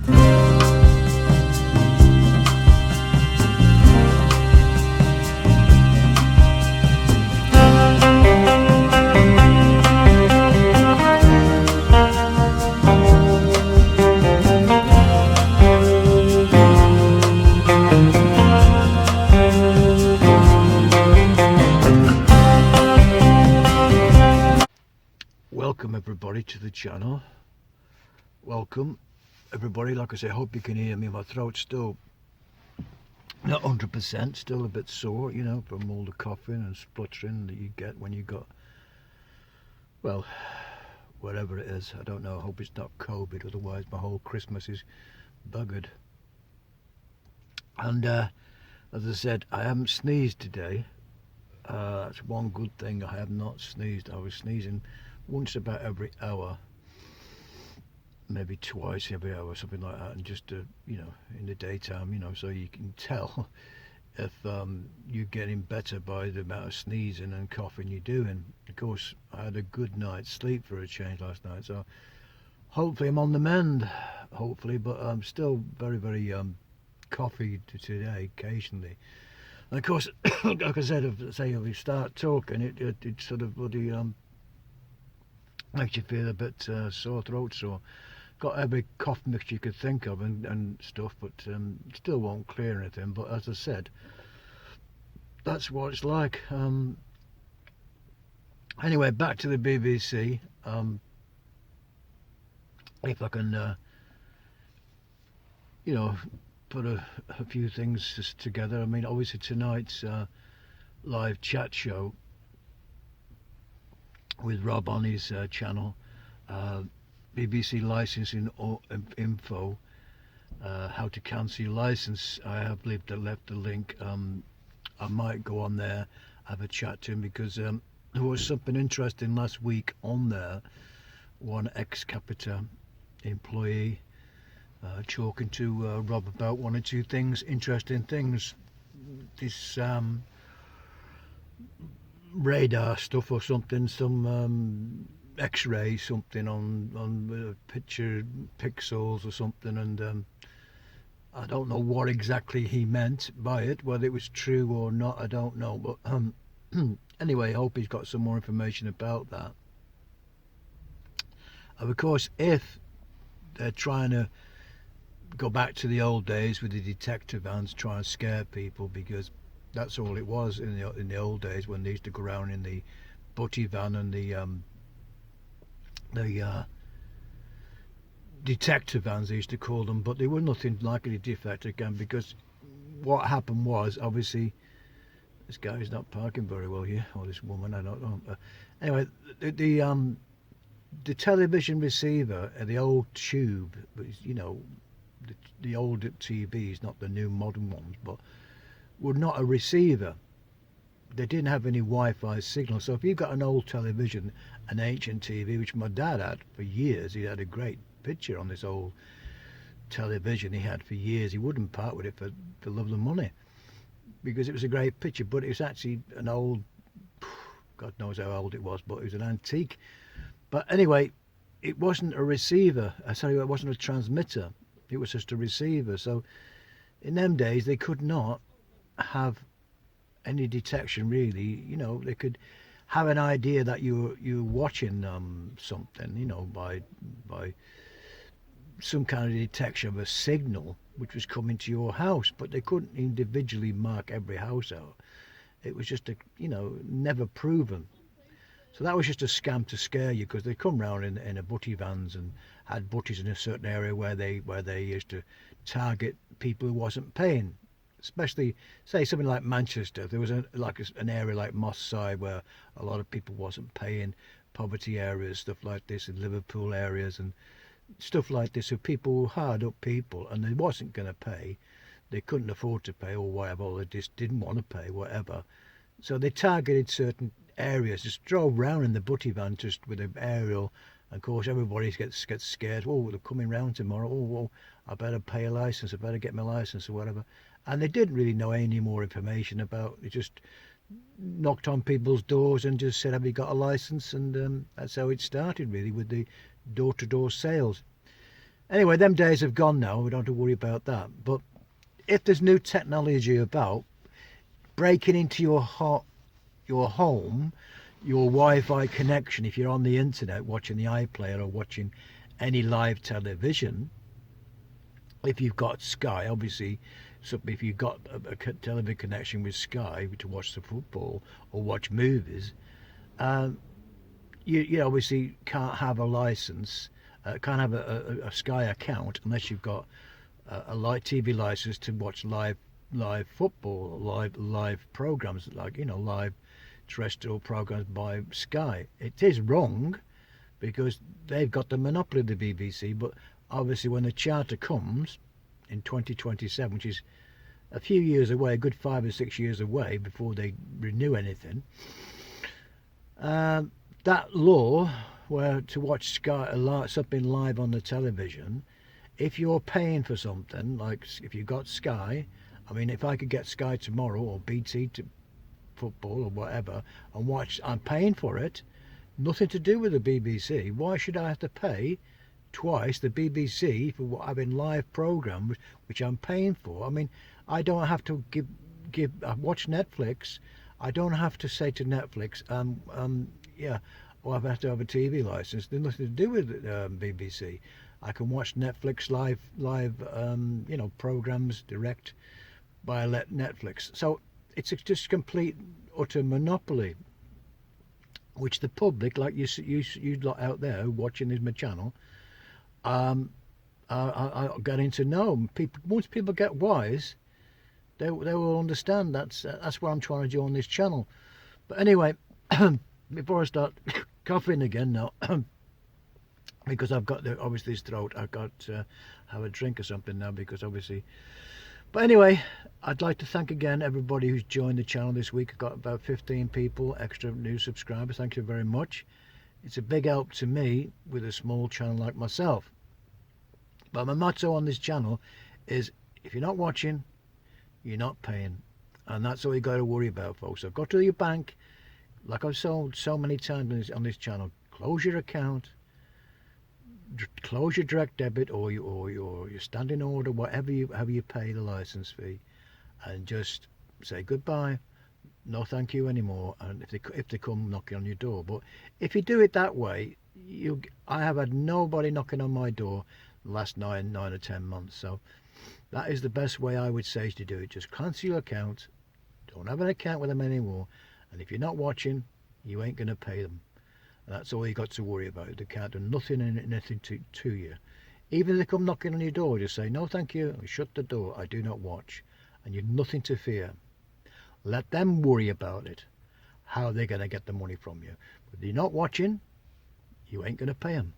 Welcome everybody to the channel. Welcome everybody. Like I say, I hope you can hear me. My throat's still not 100%, still a bit sore, you know, from all the coughing and spluttering that you get when you got, well, whatever it is. I don't know. I hope it's not COVID, otherwise my whole Christmas is buggered. And as I said, I haven't sneezed today. That's one good thing. I have not sneezed. I was sneezing once about every hour, maybe twice every hour, something like that, and just you know, in the daytime, you know, so you can tell if you're getting better by the amount of sneezing and coughing you do. And of course I had a good night's sleep for a change last night, so hopefully I'm on the mend, hopefully, but I'm still very coughy today occasionally. And of course, like I said, if you start talking, it sort of bloody makes you feel a bit sore throat, so got every cough mixture you could think of and stuff, but still won't clear anything. But as I said, that's what it's like. Anyway, back to the BBC. If I can, you know, put a few things just together. I mean, obviously tonight's live chat show with Rob on his channel, BBC licensing info, how to cancel your license. I have left the link. I might go on there, have a chat to him, because there was something interesting last week on there. One ex Capita employee talking to Rob about one or two things, interesting things. This radar stuff or something, some X-ray something on picture pixels or something, and I don't know what exactly he meant by it, whether it was true or not, I don't know, but anyway, I hope he's got some more information about that. And of course, if they're trying to go back to the old days with the detector vans, try and scare people, because that's all it was in the old days, when they used to go around in the butty van and the detector vans, they used to call them, but they were nothing like a detector van, because what happened was, obviously, this guy is not parking very well here, or this woman, I don't know. Anyway, the television receiver, the old tube, you know, the old TVs, not the new modern ones, but were not a receiver. They didn't have any Wi-Fi signal. So if you've got an old television, an ancient TV, which my dad had for years, he had a great picture on this old television he had for years. He wouldn't part with it for love of money, because it was a great picture, but it was actually an old, God knows how old it was, but it was an antique. But anyway, it wasn't a receiver. I tell you, it wasn't a transmitter. It was just a receiver. So in them days, they could not have any detection, really. You know, they could have an idea that you were watching something, you know, by some kind of detection of a signal which was coming to your house, but they couldn't individually mark every house out. It was just you know, never proven. So that was just a scam to scare you, because they come round in a butty vans and had butties in a certain area where they used to target people who wasn't paying. Especially, say, something like Manchester. There was an area like Moss Side where a lot of people wasn't paying, poverty areas, stuff like this, in Liverpool areas and stuff like this. So people were hard up people, and they wasn't going to pay. They couldn't afford to pay, or whatever, or they just didn't want to pay, whatever. So they targeted certain areas, just drove round in the butty van just with an aerial. Of course, everybody gets scared. Oh, they're coming round tomorrow. Oh, I better pay a license. I better get my license or whatever. And they didn't really know any more information about it. Just knocked on people's doors and just said, "Have you got a license?" And that's how it started, really, with the door-to-door sales. Anyway, them days have gone now. We don't have to worry about that. But if there's new technology about breaking into your home, your Wi-Fi connection, if you're on the internet watching the iPlayer or watching any live television, if you've got Sky, obviously, so if you've got a television connection with Sky to watch the football or watch movies, you obviously can't have a license, can't have a Sky account unless you've got a live TV license to watch live football, live programs, like, live terrestrial programs by Sky. It is wrong because they've got the monopoly of the BBC, but obviously when the charter comes in 2027, which is a few years away, a good 5 or 6 years away before they renew anything, that law where to watch Sky, something live on the television, if you're paying for something, like if you've got Sky, I mean, if I could get Sky tomorrow or BT to football or whatever and watch, I'm paying for it, nothing to do with the BBC. Why should I have to pay twice the BBC for having live programs which I'm paying for? I mean, I don't have to I watch Netflix. I don't have to say to Netflix, yeah, or I have to have a TV license. There's nothing to do with BBC. I can watch Netflix live, programs direct by Netflix. So it's just complete utter monopoly, which the public, like you lot out there watching this my channel, are getting to know. Once people get wise, they will understand. That's what I'm trying to do on this channel. But anyway, before I start coughing again now, because I've got obviously this throat, I've got to have a drink or something now, because obviously. But anyway, I'd like to thank again everybody who's joined the channel this week. I've got about 15 people, extra new subscribers. Thank you very much. It's a big help to me with a small channel like myself. But my motto on this channel is, if you're not watching, you're not paying. And that's all you got to worry about, folks. So go to your bank, like I've sold so many times on this channel, close your account, close your direct debit or your standing order, however you pay the license fee, and just say goodbye, no thank you anymore. And if they come knocking on your door, but if you do it that way, I have had nobody knocking on my door the last 9 or 10 months. So that is the best way I would say to do it. Just cancel your account, don't have an account with them anymore, and if you're not watching, you ain't going to pay them. And that's all you got to worry about. They can't do nothing to you. Even if they come knocking on your door, just say no thank you and shut the door. I do not watch, and you've nothing to fear. Let them worry about it, how they're going to get the money from you. But if you're not watching, you ain't going to pay them.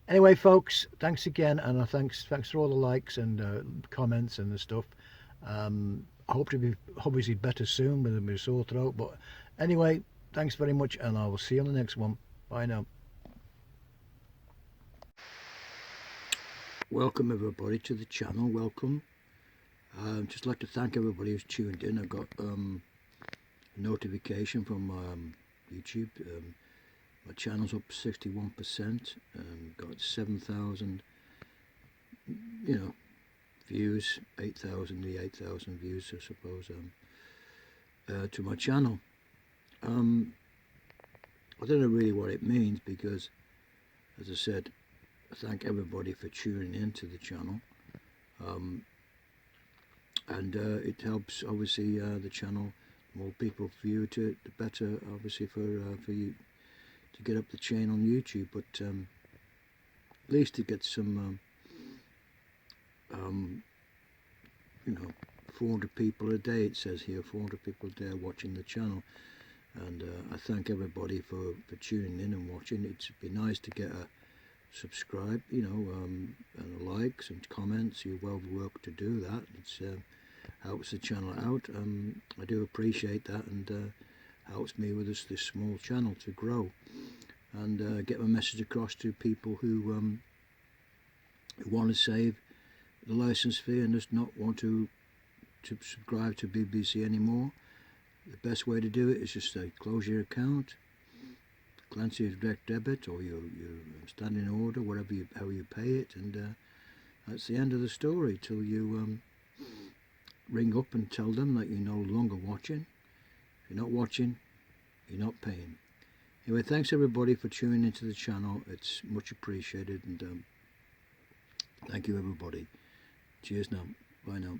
Anyway, folks, thanks again, and thanks for all the likes and comments and the stuff. I hope to be obviously better soon with my sore throat. But anyway, thanks very much, and I will see you on the next one. Bye now. Welcome everybody to the channel. Welcome. Just like to thank everybody who's tuned in. I got a notification from YouTube. My channel's up 61%. Got 7,000, views. 8,000 views, I suppose, to my channel. I don't know really what it means, because, as I said, I thank everybody for tuning in to the channel. And it helps, obviously, the channel. The more people view it, the better, obviously, for you to get up the chain on YouTube. But at least to get some, 400 people a day, it says here, 400 people a day watching the channel. And I thank everybody for tuning in and watching. It'd be nice to get a subscribe, and likes and comments. You're well work to do that. It helps the channel out. I do appreciate that, and helps me with this small channel to grow and get my message across to people who want to save the license fee and just not want to subscribe to BBC anymore. The best way to do it is just close your account, cancel your direct debit or your standing order, how you pay it, and That's the end of the story till you ring up and tell them that you're no longer watching. If you're not watching, you're not paying. Anyway, thanks everybody for tuning into the channel. It's much appreciated, and thank you everybody. Cheers now. Bye now.